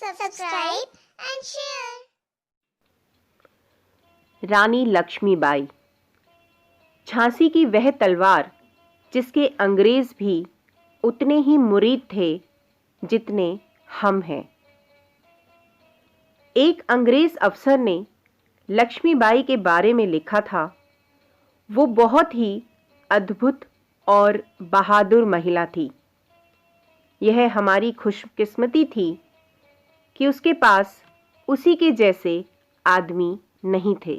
subscribe and share. रानी लक्ष्मीबाई, झांसी की वह तलवार जिसके अंग्रेज भी उतने ही मुरीद थे जितने हम हैं। एक अंग्रेज अफसर ने लक्ष्मीबाई के बारे में लिखा था, वो बहुत ही अद्भुत और बहादुर महिला थी। यह हमारी खुशकिस्मती थी कि उसके पास उसी के जैसे आदमी नहीं थे।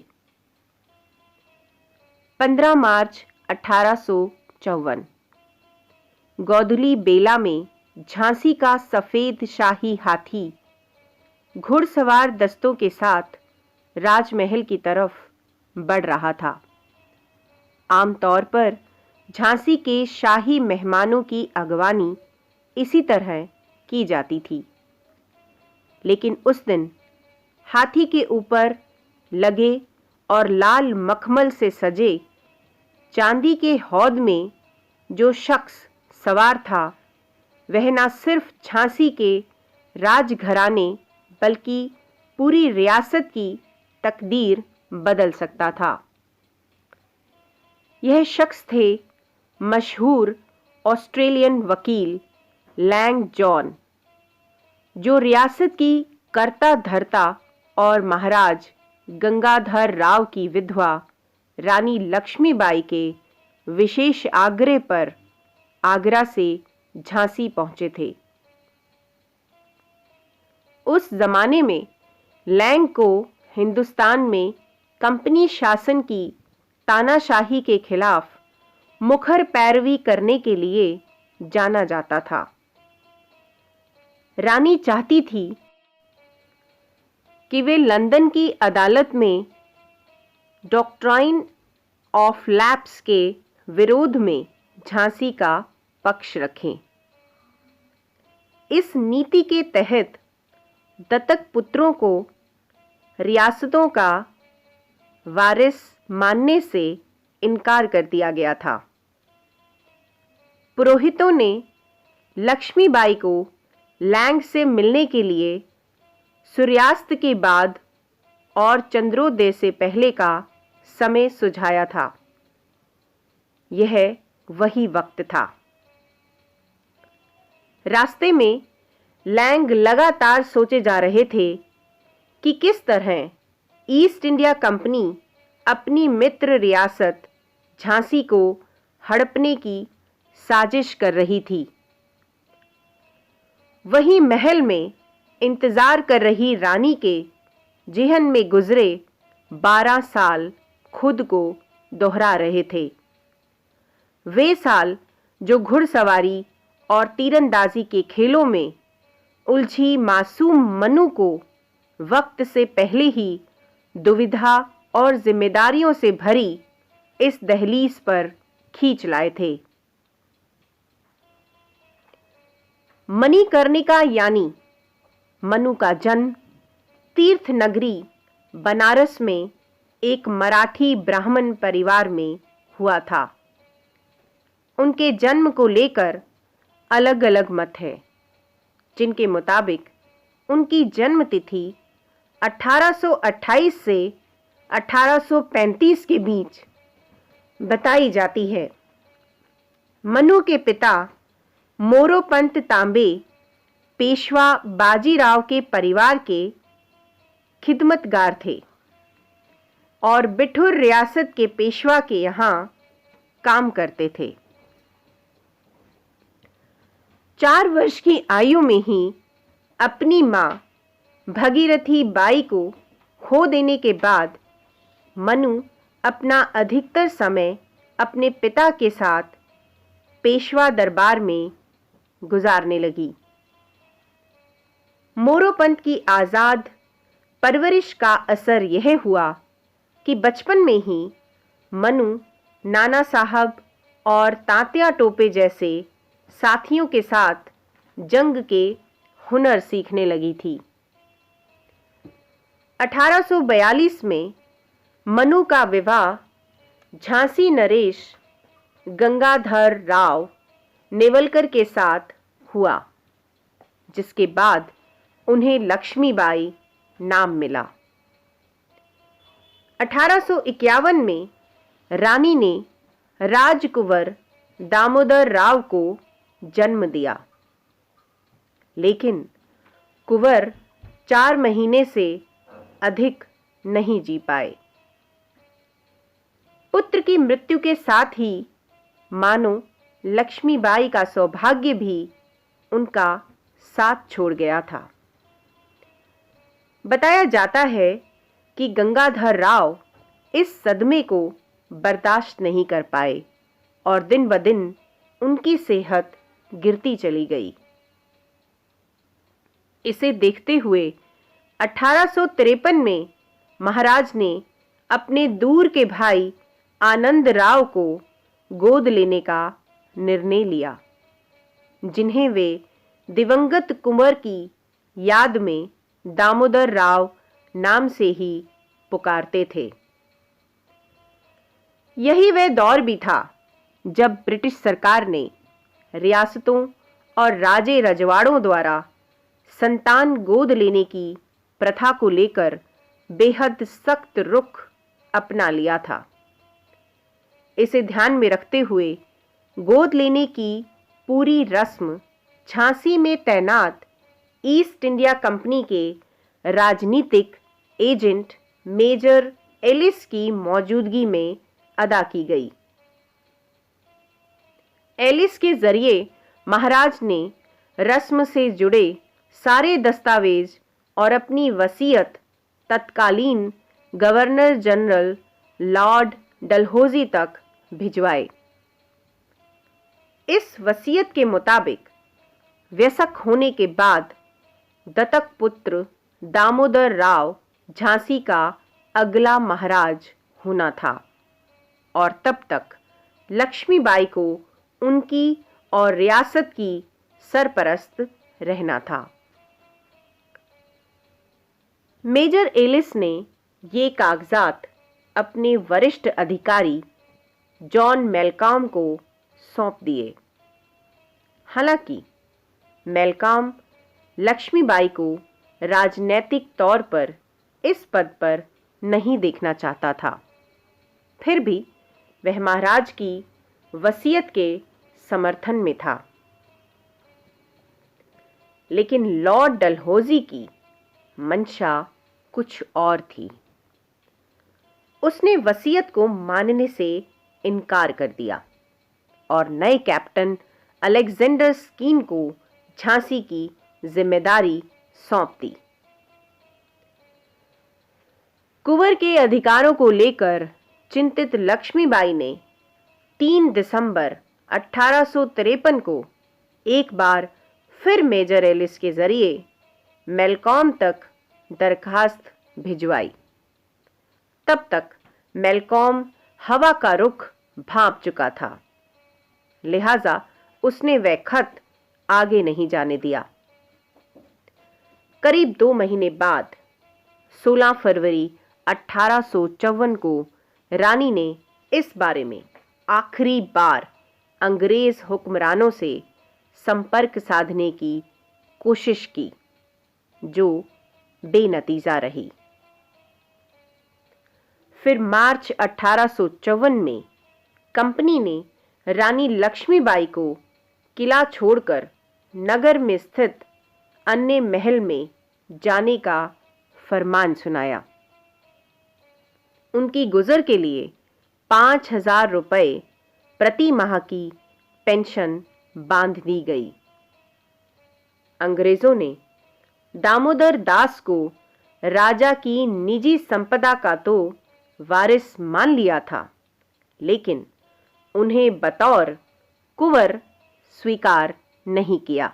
15 मार्च 1854 गोधुली बेला में झांसी का सफेद शाही हाथी घुड़सवार दस्तों के साथ राजमहल की तरफ बढ़ रहा था। आमतौर पर झांसी के शाही मेहमानों की अगवानी इसी तरह की जाती थी, लेकिन उस दिन हाथी के ऊपर लगे और लाल मखमल से सजे चांदी के हौद में जो शख्स सवार था, वह न सिर्फ झांसी के राजघराने बल्कि पूरी रियासत की तकदीर बदल सकता था। यह शख्स थे मशहूर ऑस्ट्रेलियन वकील लैंग जॉन, जो रियासत की कर्ता धर्ता और महाराज गंगाधर राव की विधवा रानी लक्ष्मीबाई के विशेष आग्रह पर आगरा से झांसी पहुंचे थे। उस जमाने में लैंग को हिंदुस्तान में कंपनी शासन की तानाशाही के खिलाफ मुखर पैरवी करने के लिए जाना जाता था। रानी चाहती थी कि वे लंदन की अदालत में डॉक्ट्राइन ऑफ लैप्स के विरोध में झांसी का पक्ष रखें। इस नीति के तहत दत्तक पुत्रों को रियासतों का वारिस मानने से इनकार कर दिया गया था। पुरोहितों ने लक्ष्मीबाई को लैंग से मिलने के लिए सूर्यास्त के बाद और चंद्रोदय से पहले का समय सुझाया था। यह वही वक्त था। रास्ते में लैंग लगातार सोचे जा रहे थे कि किस तरह ईस्ट इंडिया कंपनी अपनी मित्र रियासत झांसी को हड़पने की साजिश कर रही थी। वहीं महल में इंतजार कर रही रानी के जिहन में गुजरे 12 साल खुद को दोहरा रहे थे। वे साल जो घुड़सवारी और तीरंदाजी के खेलों में उलझी मासूम मनु को वक्त से पहले ही दुविधा और जिम्मेदारियों से भरी इस दहलीज पर खींच लाए थे। मणिकर्णिका यानी मनु का जन्म तीर्थ नगरी बनारस में एक मराठी ब्राह्मण परिवार में हुआ था। उनके जन्म को लेकर अलग अलग मत है, जिनके मुताबिक उनकी जन्म तिथि 1828 से 1835 के बीच बताई जाती है। मनु के पिता मोरोपंत तांबे पेशवा बाजीराव के परिवार के खिदमतगार थे और बिठूर रियासत के पेशवा के यहाँ काम करते थे। 4 वर्ष की आयु में ही अपनी मां भगीरथी बाई को खो देने के बाद मनु अपना अधिकतर समय अपने पिता के साथ पेशवा दरबार में गुजारने लगी। मोरोपंत की आज़ाद परवरिश का असर यह हुआ कि बचपन में ही मनु नाना साहब और तात्या टोपे जैसे साथियों के साथ जंग के हुनर सीखने लगी थी। 1842 में मनु का विवाह झांसी नरेश गंगाधर राव नेवलकर के साथ हुआ, जिसके बाद उन्हें लक्ष्मीबाई नाम मिला। 1851 में रानी ने राजकुंवर दामोदर राव को जन्म दिया, लेकिन कुंवर 4 महीने से अधिक नहीं जी पाए। पुत्र की मृत्यु के साथ ही मानो लक्ष्मीबाई का सौभाग्य भी उनका साथ छोड़ गया था। बताया जाता है कि गंगाधर राव इस सदमे को बर्दाश्त नहीं कर पाए और दिन ब दिन उनकी सेहत गिरती चली गई। इसे देखते हुए 1853 में महाराज ने अपने दूर के भाई आनंद राव को गोद लेने का निर्णय लिया, जिन्हें वे दिवंगत कुंवर की याद में दामोदर राव नाम से ही पुकारते थे। यही वह दौर भी था जब ब्रिटिश सरकार ने रियासतों और राजे रजवाड़ों द्वारा संतान गोद लेने की प्रथा को लेकर बेहद सख्त रुख अपना लिया था। इसे ध्यान में रखते हुए गोद लेने की पूरी रस्म झांसी में तैनात ईस्ट इंडिया कंपनी के राजनीतिक एजेंट मेजर एलिस की मौजूदगी में अदा की गई। एलिस के जरिए महाराज ने रस्म से जुड़े सारे दस्तावेज और अपनी वसीयत तत्कालीन गवर्नर जनरल लॉर्ड डलहौजी तक भिजवाए। इस वसीयत के मुताबिक वयस्क होने के बाद दत्तक पुत्र दामोदर राव झांसी का अगला महाराज होना था और तब तक लक्ष्मीबाई को उनकी और रियासत की सरपरस्त रहना था। मेजर एलिस ने ये कागजात अपने वरिष्ठ अधिकारी जॉन मेलकॉम को सौंप दिए। हालांकि मेलकॉम लक्ष्मीबाई को राजनैतिक तौर पर इस पद पर नहीं देखना चाहता था, फिर भी वह महाराज की वसीयत के समर्थन में था। लेकिन लॉर्ड डलहौजी की मंशा कुछ और थी। उसने वसीयत को मानने से इनकार कर दिया और नए कैप्टन अलेक्जेंडर स्कीन को झांसी की जिम्मेदारी सौंप दी। कुंवर के अधिकारों को लेकर चिंतित लक्ष्मीबाई ने 3 दिसंबर 1853 को एक बार फिर मेजर एलिस के जरिए मेलकॉम तक दरखास्त भिजवाई। तब तक मेलकॉम हवा का रुख भांप चुका था, लिहाजा उसने वह खत आगे नहीं जाने दिया। करीब 2 महीने बाद 16 फरवरी 1854 को रानी ने इस बारे में आखिरी बार अंग्रेज हुक्मरानों से संपर्क साधने की कोशिश की, जो बेनतीजा रही। फिर मार्च 1854 में कंपनी ने रानी लक्ष्मीबाई को किला छोड़कर नगर में स्थित अन्य महल में जाने का फरमान सुनाया। उनकी गुजर के लिए 5,000 रुपए प्रति माह की पेंशन बांध दी गई। अंग्रेजों ने दामोदर दास को राजा की निजी संपदा का तो वारिस मान लिया था, लेकिन उन्हें बतौर कुंवर स्वीकार नहीं किया।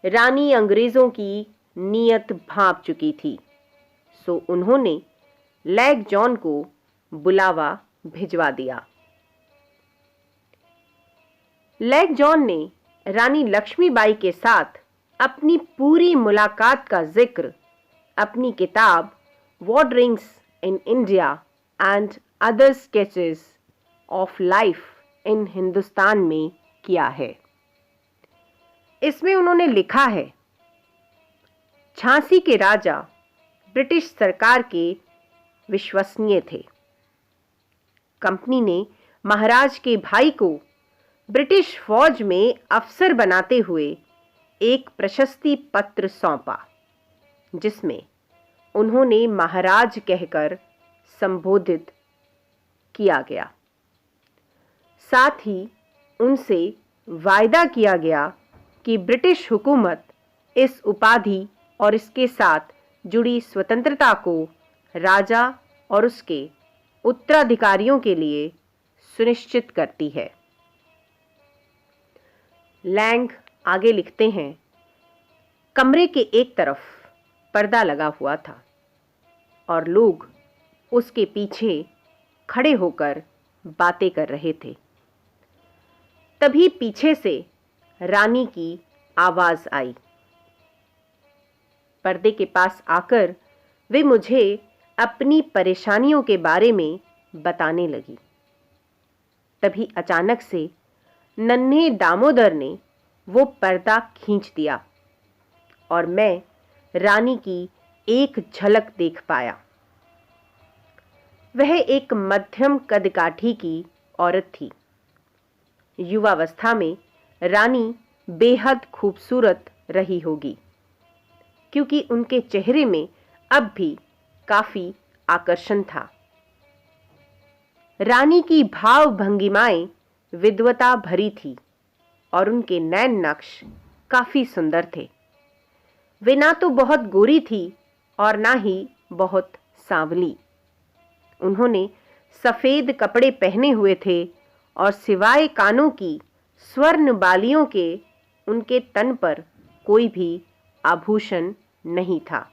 रानी अंग्रेजों की नीयत भांप चुकी थी, सो उन्होंने लैग जॉन को बुलावा भिजवा दिया। लैग जॉन ने रानी लक्ष्मीबाई के साथ अपनी पूरी मुलाकात का जिक्र अपनी किताब wanderings in India and other sketches of life in Hindustan में किया है। इसमें उन्होंने लिखा है झांसी के राजा ब्रिटिश सरकार के विश्वसनीय थे। कंपनी ने महाराज के भाई को ब्रिटिश फौज में अफसर बनाते हुए एक प्रशस्ति पत्र सौंपा, जिसमें उन्होंने महाराज कहकर संबोधित किया गया। साथ ही उनसे वायदा किया गया कि ब्रिटिश हुकूमत इस उपाधि और इसके साथ जुड़ी स्वतंत्रता को राजा और उसके उत्तराधिकारियों के लिए सुनिश्चित करती है। लैंग आगे लिखते हैं, कमरे के एक तरफ पर्दा लगा हुआ था और लोग उसके पीछे खड़े होकर बातें कर रहे थे। तभी पीछे से रानी की आवाज आई। पर्दे के पास आकर वे मुझे अपनी परेशानियों के बारे में बताने लगी। तभी अचानक से नन्हे दामोदर ने वो पर्दा खींच दिया और मैं रानी की एक झलक देख पाया। वह एक मध्यम कदकाठी की औरत थी। युवावस्था में रानी बेहद खूबसूरत रही होगी, क्योंकि उनके चेहरे में अब भी काफी आकर्षण था। रानी की भाव भंगिमाएं विद्वता भरी थी और उनके नैन नक्श काफी सुंदर थे। वे ना तो बहुत गोरी थी और ना ही बहुत सांवली। उन्होंने सफेद कपड़े पहने हुए थे और सिवाय कानों की स्वर्ण बालियों के उनके तन पर कोई भी आभूषण नहीं था।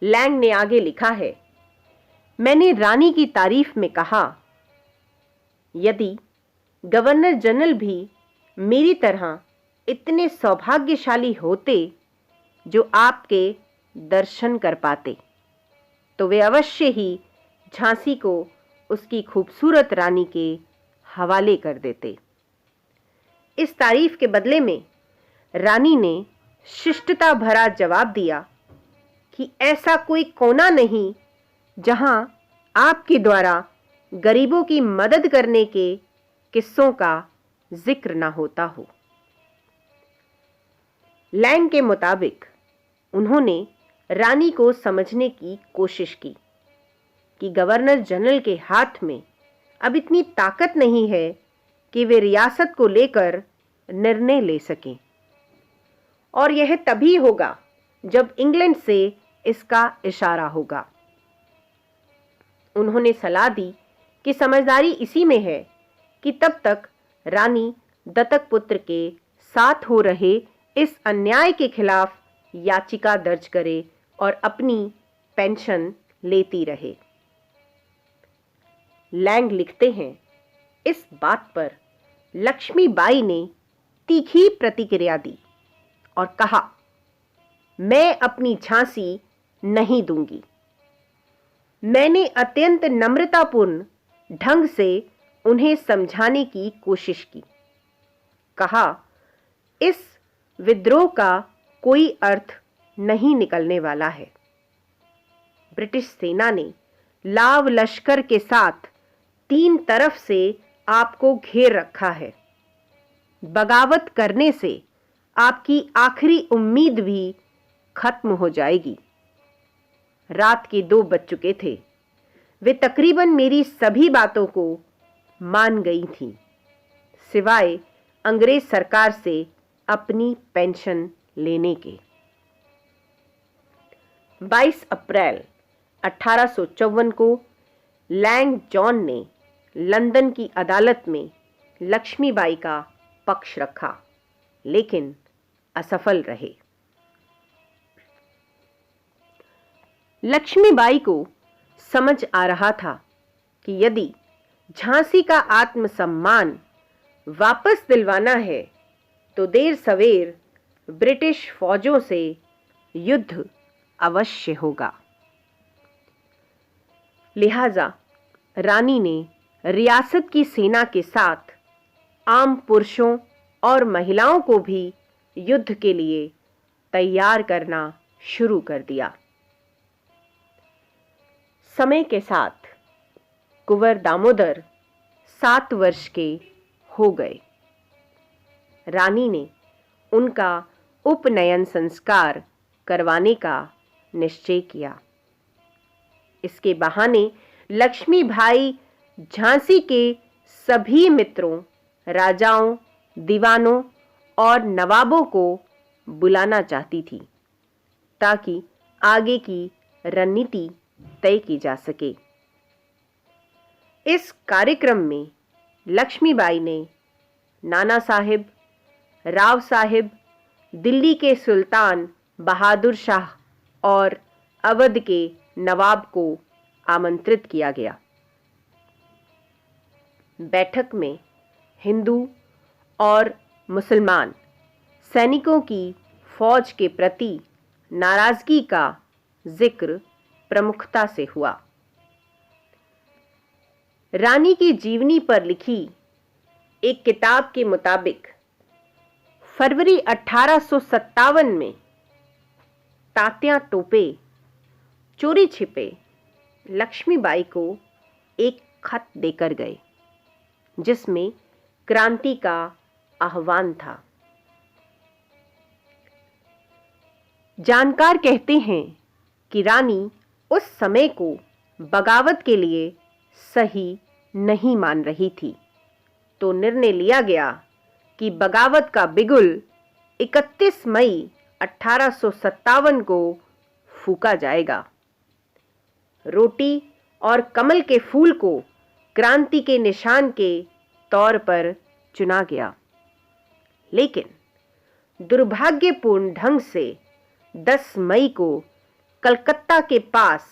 लैंग ने आगे लिखा है, मैंने रानी की तारीफ में कहा, यदि गवर्नर जनरल भी मेरी तरह इतने सौभाग्यशाली होते जो आपके दर्शन कर पाते, तो वे अवश्य ही झांसी को उसकी खूबसूरत रानी के हवाले कर देते। इस तारीफ के बदले में रानी ने शिष्टता भरा जवाब दिया कि ऐसा कोई कोना नहीं जहां आपके द्वारा गरीबों की मदद करने के किस्सों का जिक्र ना होता हो। लैंग के मुताबिक उन्होंने रानी को समझने की कोशिश की कि गवर्नर जनरल के हाथ में अब इतनी ताकत नहीं है कि वे रियासत को लेकर निर्णय ले सकें, और यह तभी होगा जब इंग्लैंड से इसका इशारा होगा। उन्होंने सलाह दी कि समझदारी इसी में है कि तब तक रानी दत्तक पुत्र के साथ हो रहे इस अन्याय के खिलाफ याचिका दर्ज करे और अपनी पेंशन लेती रहे। लैंग लिखते हैं, इस बात पर लक्ष्मीबाई ने तीखी प्रतिक्रिया दी और कहा, मैं अपनी झांसी नहीं दूंगी। मैंने अत्यंत नम्रतापूर्ण ढंग से उन्हें समझाने की कोशिश की। कहा, इस विद्रोह का कोई अर्थ नहीं निकलने वाला है। ब्रिटिश सेना ने लाव लश्कर के साथ 3 तरफ से आपको घेर रखा है। बगावत करने से आपकी आखिरी उम्मीद भी खत्म हो जाएगी। रात के 2 बज चुके थे। वे तकरीबन मेरी सभी बातों को मान गई थीं, सिवाय अंग्रेज सरकार से अपनी पेंशन लेने के। 22 अप्रैल 1854 को लैंग जॉन ने लंदन की अदालत में लक्ष्मीबाई का पक्ष रखा, लेकिन असफल रहे। लक्ष्मीबाई को समझ आ रहा था कि यदि झांसी का आत्मसम्मान वापस दिलवाना है तो देर सवेर ब्रिटिश फौजों से युद्ध अवश्य होगा। लिहाजा रानी ने रियासत की सेना के साथ आम पुरुषों और महिलाओं को भी युद्ध के लिए तैयार करना शुरू कर दिया। समय के साथ कुंवर दामोदर 7 वर्ष के हो गए। रानी ने उनका उपनयन संस्कार करवाने का निश्चय किया। इसके बहाने लक्ष्मीबाई झांसी के सभी मित्रों, राजाओं, दीवानों और नवाबों को बुलाना चाहती थी ताकि आगे की रणनीति तय की जा सके। इस कार्यक्रम में लक्ष्मीबाई ने नाना साहिब, राव साहिब, दिल्ली के सुल्तान बहादुर शाह और अवध के नवाब को आमंत्रित किया गया। बैठक में हिंदू और मुसलमान सैनिकों की फौज के प्रति नाराजगी का जिक्र प्रमुखता से हुआ। रानी की जीवनी पर लिखी एक किताब के मुताबिक फरवरी 1857 में तात्या टोपे चोरी छिपे लक्ष्मीबाई को एक खत देकर गए जिसमें क्रांति का आह्वान था। जानकार कहते हैं कि रानी उस समय को बगावत के लिए सही नहीं मान रही थी, तो निर्णय लिया गया कि बगावत का बिगुल 31 मई 1857 को फूका जाएगा। रोटी और कमल के फूल को क्रांति के निशान के तौर पर चुना गया, लेकिन दुर्भाग्यपूर्ण ढंग से 10 मई को कलकत्ता के पास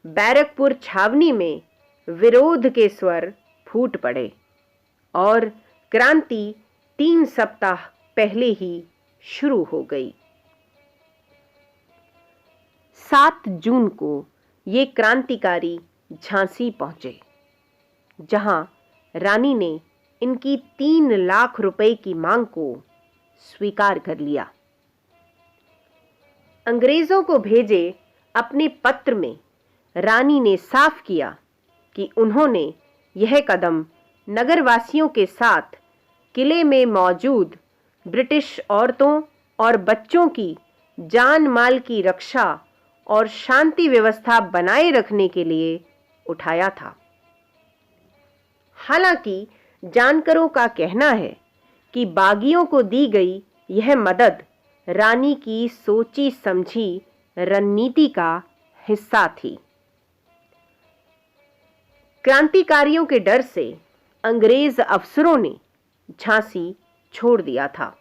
बैरकपुर छावनी में विरोध के स्वर फूट पड़े और क्रांति 3 सप्ताह पहले ही शुरू हो गई। 7 जून को ये क्रांतिकारी झांसी पहुंचे, जहां रानी ने इनकी 3 लाख रुपए की मांग को स्वीकार कर लिया। अंग्रेजों को भेजे अपने पत्र में रानी ने साफ किया कि उन्होंने यह कदम नगरवासियों के साथ किले में मौजूद ब्रिटिश औरतों और बच्चों की जान माल की रक्षा और शांति व्यवस्था बनाए रखने के लिए उठाया था। हालांकि जानकारों का कहना है कि बागियों को दी गई यह मदद रानी की सोची समझी रणनीति का हिस्सा थी। क्रांतिकारियों के डर से अंग्रेज अफसरों ने झांसी छोड़ दिया था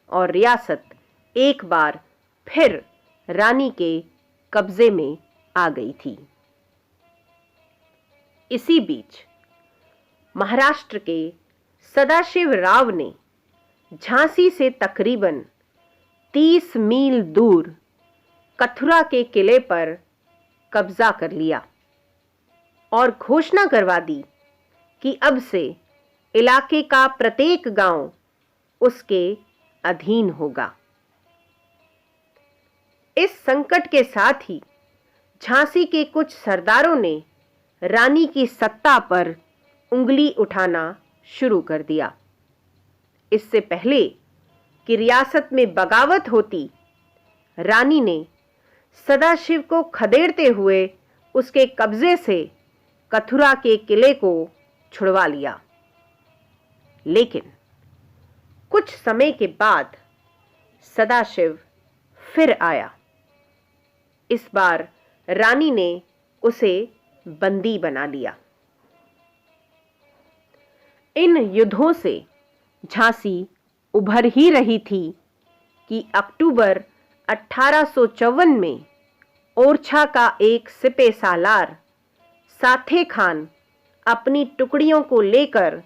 और रियासत एक बार फिर रानी के कब्जे में आ गई थी। इसी बीच महाराष्ट्र के सदाशिव राव ने झांसी से तकरीबन 30 मील दूर कथुरा के किले पर कब्जा कर लिया और घोषणा करवा दी कि अब से इलाके का प्रत्येक गांव उसके अधीन होगा। इस संकट के साथ ही झांसी के कुछ सरदारों ने रानी की सत्ता पर उंगली उठाना शुरू कर दिया। इससे पहले कि रियासत में बगावत होती, रानी ने सदाशिव को खदेड़ते हुए उसके कब्जे से कथुरा के किले को छुड़वा लिया। लेकिन कुछ समय के बाद सदाशिव फिर आया। इस बार रानी ने उसे बंदी बना लिया। इन युद्धों से झांसी उभर ही रही थी कि अक्टूबर 1854 में ओरछा का एक सिपह सालार साथे खान अपनी टुकड़ियों को लेकर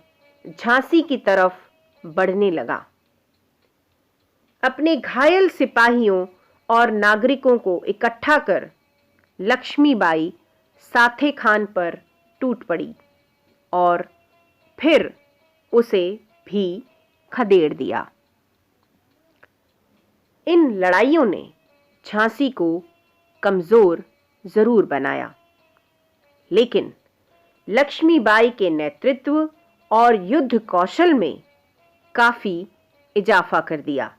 झांसी की तरफ बढ़ने लगा। अपने घायल सिपाहियों और नागरिकों को इकट्ठा कर लक्ष्मीबाई साथे खान पर टूट पड़ी और फिर उसे भी खदेड़ दिया। इन लड़ाइयों ने झांसी को कमजोर जरूर बनाया, लेकिन लक्ष्मीबाई के नेतृत्व और युद्ध कौशल में काफी इजाफा कर दिया।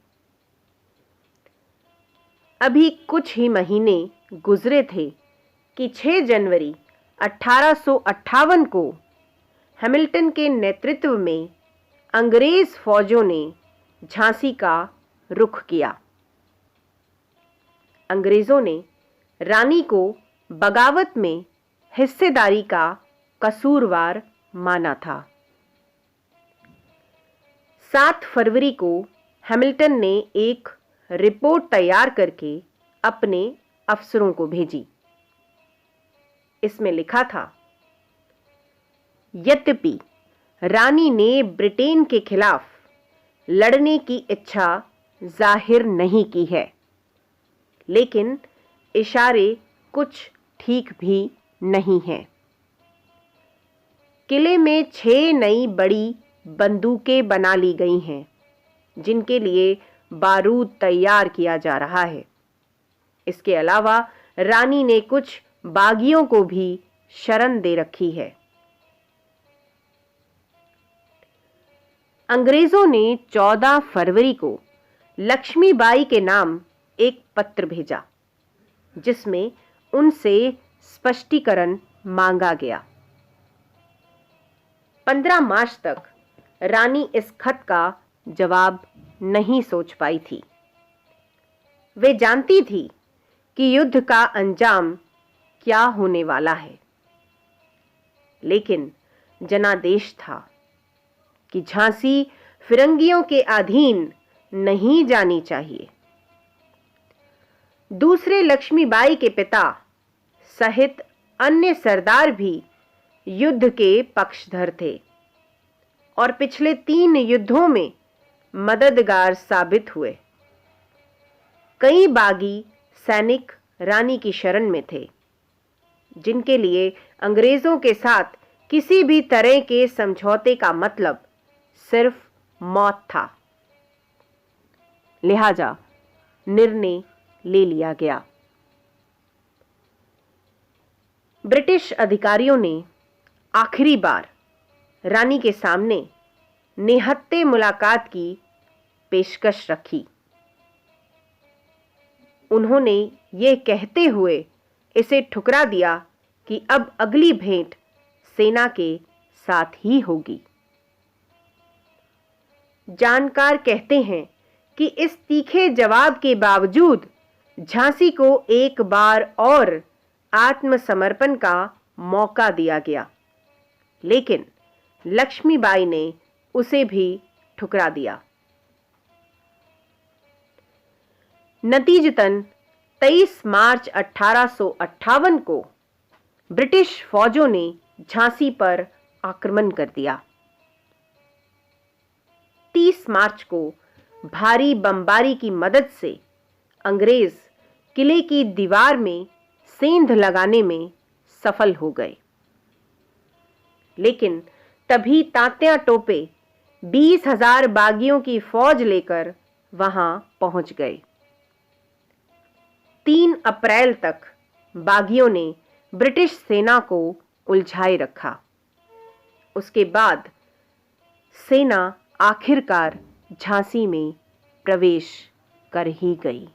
अभी कुछ ही महीने गुजरे थे कि 6 जनवरी 1858 को हैमिल्टन के नेतृत्व में अंग्रेज फौजों ने झांसी का रुख किया। अंग्रेजों ने रानी को बगावत में हिस्सेदारी का कसूरवार माना था। 7 फरवरी को हैमिल्टन ने एक रिपोर्ट तैयार करके अपने अफसरों को भेजी। इसमें लिखा था, यद्यपि रानी ने ब्रिटेन के खिलाफ लड़ने की इच्छा जाहिर नहीं की है, लेकिन इशारे कुछ ठीक भी नहीं हैं। किले में 6 नई बड़ी बंदूकें बना ली गई हैं, जिनके लिए बारूद तैयार किया जा रहा है। इसके अलावा रानी ने कुछ बागियों को भी शरण दे रखी है। अंग्रेजों ने 14 फरवरी को लक्ष्मीबाई के नाम एक पत्र भेजा, जिसमें उनसे स्पष्टीकरण मांगा गया। 15 मार्च तक रानी इस खत का जवाब नहीं सोच पाई थी। वे जानती थी कि युद्ध का अंजाम क्या होने वाला है, लेकिन जनादेश था कि झांसी फिरंगियों के अधीन नहीं जानी चाहिए। दूसरे लक्ष्मीबाई के पिता सहित अन्य सरदार भी युद्ध के पक्षधर थे और पिछले 3 युद्धों में मददगार साबित हुए। कई बागी सैनिक रानी की शरण में थे, जिनके लिए अंग्रेजों के साथ किसी भी तरह के समझौते का मतलब सिर्फ मौत था। लिहाजा निर्णय ले लिया गया। ब्रिटिश अधिकारियों ने आखिरी बार रानी के सामने निहत्थे मुलाकात की पेशकश रखी। उन्होंने ये कहते हुए इसे ठुकरा दिया कि अब अगली भेंट सेना के साथ ही होगी। जानकार कहते हैं कि इस तीखे जवाब के बावजूद झांसी को एक बार और आत्मसमर्पण का मौका दिया गया, लेकिन लक्ष्मीबाई ने उसे भी ठुकरा दिया। नतीजतन 23 मार्च 1858 को ब्रिटिश फौजों ने झांसी पर आक्रमण कर दिया। 30 मार्च को भारी बमबारी की मदद से अंग्रेज किले की दीवार में सेंध लगाने में सफल हो गए, लेकिन तभी तात्या टोपे 20,000 बागियों की फौज लेकर वहां पहुंच गए। 3 अप्रैल तक बागियों ने ब्रिटिश सेना को उलझाए रखा। उसके बाद सेना आखिरकार झांसी में प्रवेश कर ही गई।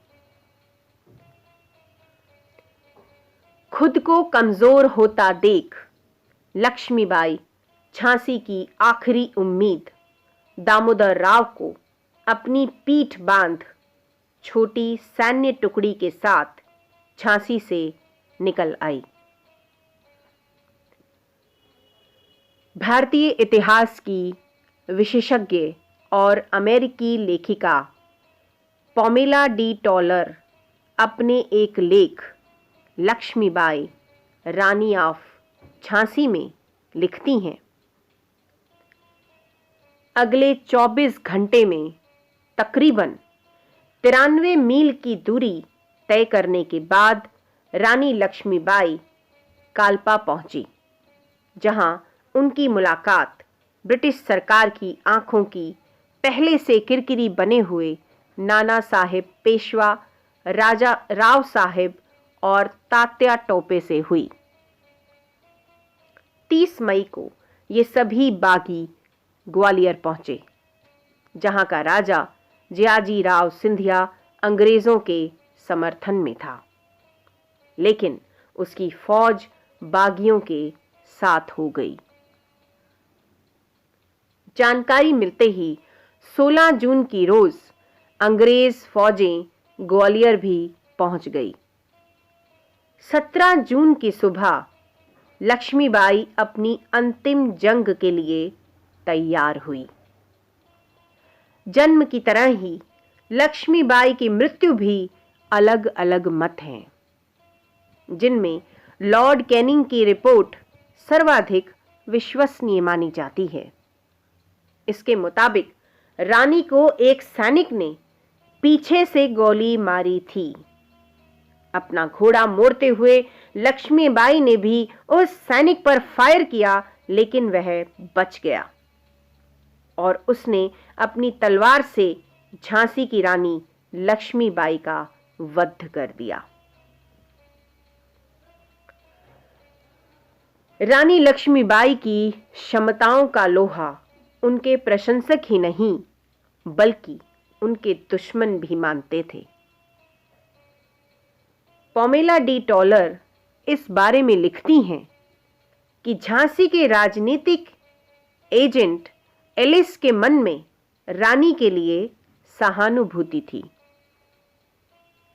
खुद को कमजोर होता देख लक्ष्मीबाई झांसी की आखिरी उम्मीद दामोदर राव को अपनी पीठ बांध छोटी सैन्य टुकड़ी के साथ झांसी से निकल आई। भारतीय इतिहास की विशेषज्ञ और अमेरिकी लेखिका पॉमेला डी टॉलर अपने एक लेख लक्ष्मीबाई रानी ऑफ झांसी में लिखती हैं, अगले 24 घंटे में तकरीबन 93 मील की दूरी तय करने के बाद रानी लक्ष्मीबाई कालपा पहुंची, जहां उनकी मुलाकात ब्रिटिश सरकार की आंखों की पहले से किरकिरी बने हुए नाना साहेब पेशवा, राजा राव साहेब और तात्या टोपे से हुई। 30 मई को ये सभी बागी ग्वालियर पहुंचे, जहां का राजा जियाजी राव सिंधिया अंग्रेजों के समर्थन में था, लेकिन उसकी फौज बागियों के साथ हो गई। जानकारी मिलते ही 16 जून की रोज अंग्रेज फौजें ग्वालियर भी पहुंच गई। 17 जून की सुबह लक्ष्मीबाई अपनी अंतिम जंग के लिए तैयार हुई। जन्म की तरह ही लक्ष्मीबाई की मृत्यु भी अलग अलग मत हैं, जिनमें लॉर्ड कैनिंग की रिपोर्ट सर्वाधिक विश्वसनीय मानी जाती है। इसके मुताबिक रानी को एक सैनिक ने पीछे से गोली मारी थी। अपना घोड़ा मोड़ते हुए लक्ष्मीबाई ने भी उस सैनिक पर फायर किया, लेकिन वह बच गया और उसने अपनी तलवार से झांसी की रानी लक्ष्मीबाई का वध कर दिया। रानी लक्ष्मीबाई की क्षमताओं का लोहा उनके प्रशंसक ही नहीं, बल्कि उनके दुश्मन भी मानते थे। पोमेला डी टॉलर इस बारे में लिखती हैं कि झांसी के राजनीतिक एजेंट एलिस के मन में रानी के लिए सहानुभूति थी।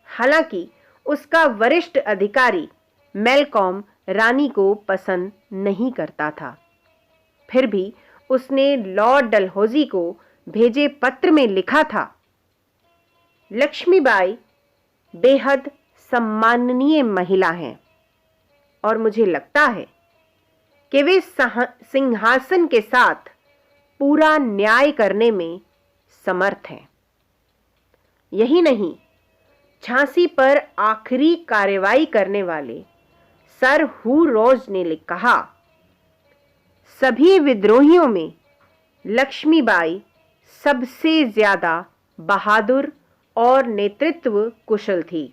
हालांकि उसका वरिष्ठ अधिकारी मेलकॉम रानी को पसंद नहीं करता था, फिर भी उसने लॉर्ड डलहौजी को भेजे पत्र में लिखा था, लक्ष्मीबाई बेहद सम्माननीय महिला हैं और मुझे लगता है कि वे सिंहासन के साथ पूरा न्याय करने में समर्थ हैं। यही नहीं, झांसी पर आखिरी कार्रवाई करने वाले सर हू रोज ने कहा, सभी विद्रोहियों में लक्ष्मीबाई सबसे ज्यादा बहादुर और नेतृत्व कुशल थी।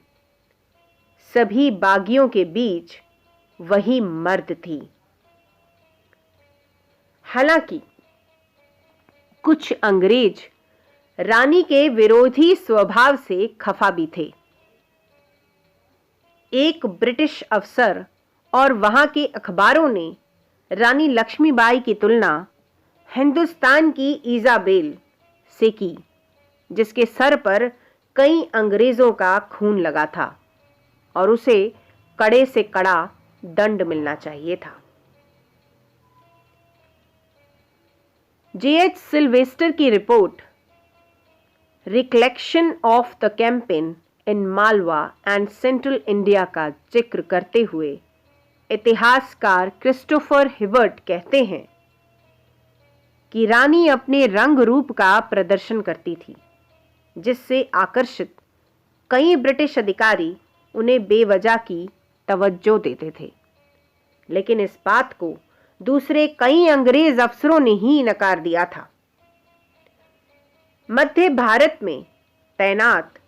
सभी बागियों के बीच वही मर्द थी। हालांकि कुछ अंग्रेज रानी के विरोधी स्वभाव से खफा भी थे। एक ब्रिटिश अफसर और वहां के अखबारों ने रानी लक्ष्मीबाई की तुलना हिंदुस्तान की इजाबेल से की, जिसके सर पर कई अंग्रेजों का खून लगा था और उसे कड़े से कड़ा दंड मिलना चाहिए था। J.H. सिल्वेस्टर की report recollection of the campaign in Malwa and central India का जिक्र करते हुए इतिहासकार क्रिस्टोफर हिबर्ट कहते हैं कि रानी अपने रंग रूप का प्रदर्शन करती थी, जिससे आकर्षित कई ब्रिटिश अधिकारी उन्हें बेवजह की तवज्जो देते थे, लेकिन इस बात को दूसरे कई अंग्रेज अफसरों ने ही नकार दिया था। मध्य भारत में तैनात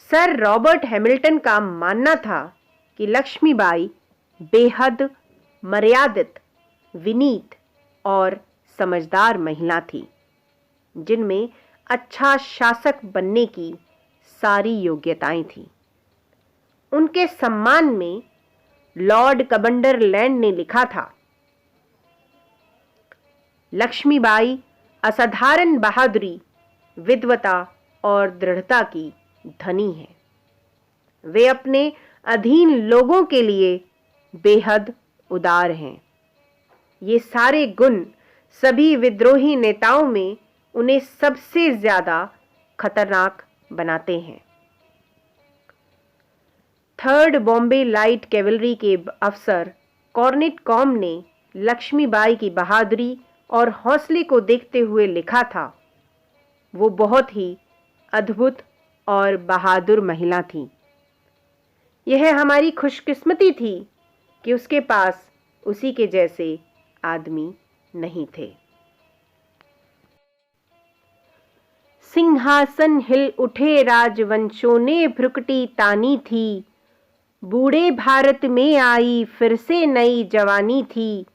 सर रॉबर्ट हैमिल्टन का मानना था कि लक्ष्मीबाई बेहद मर्यादित, विनीत और समझदार महिला थी, जिनमें अच्छा शासक बनने की सारी योग्यताएं थीं। उनके सम्मान में लॉर्ड कबंडरलैंड ने लिखा था, लक्ष्मीबाई असाधारण बहादुरी, विद्वता और दृढ़ता की धनी है। वे अपने अधीन लोगों के लिए बेहद उदार हैं। ये सारे गुण सभी विद्रोही नेताओं में उन्हें सबसे ज्यादा खतरनाक बनाते हैं। 3rd बॉम्बे लाइट कैवलरी के अफसर कॉर्नेट कॉम ने लक्ष्मीबाई की बहादुरी और हौसले को देखते हुए लिखा था, वो बहुत ही अद्भुत और बहादुर महिला थी। यह हमारी खुशकिस्मती थी कि उसके पास उसी के जैसे आदमी नहीं थे। सिंहासन हिल उठे राजवंशों ने भ्रुकुटी तानी थी। बूढ़े भारत में आई फिर से नई जवानी थी।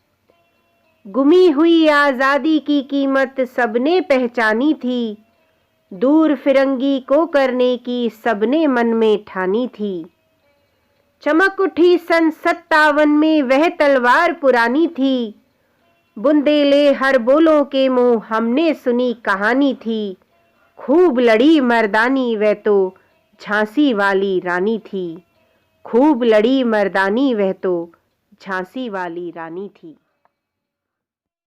गुमी हुई आज़ादी की कीमत सबने पहचानी थी। दूर फिरंगी को करने की सबने मन में ठानी थी। चमक उठी सन 57 में वह तलवार पुरानी थी। बुंदेले हर बोलों के मुंह हमने सुनी कहानी थी। खूब लड़ी मर्दानी वह तो झांसी वाली रानी थी। खूब लड़ी मर्दानी वह तो झांसी वाली रानी थी।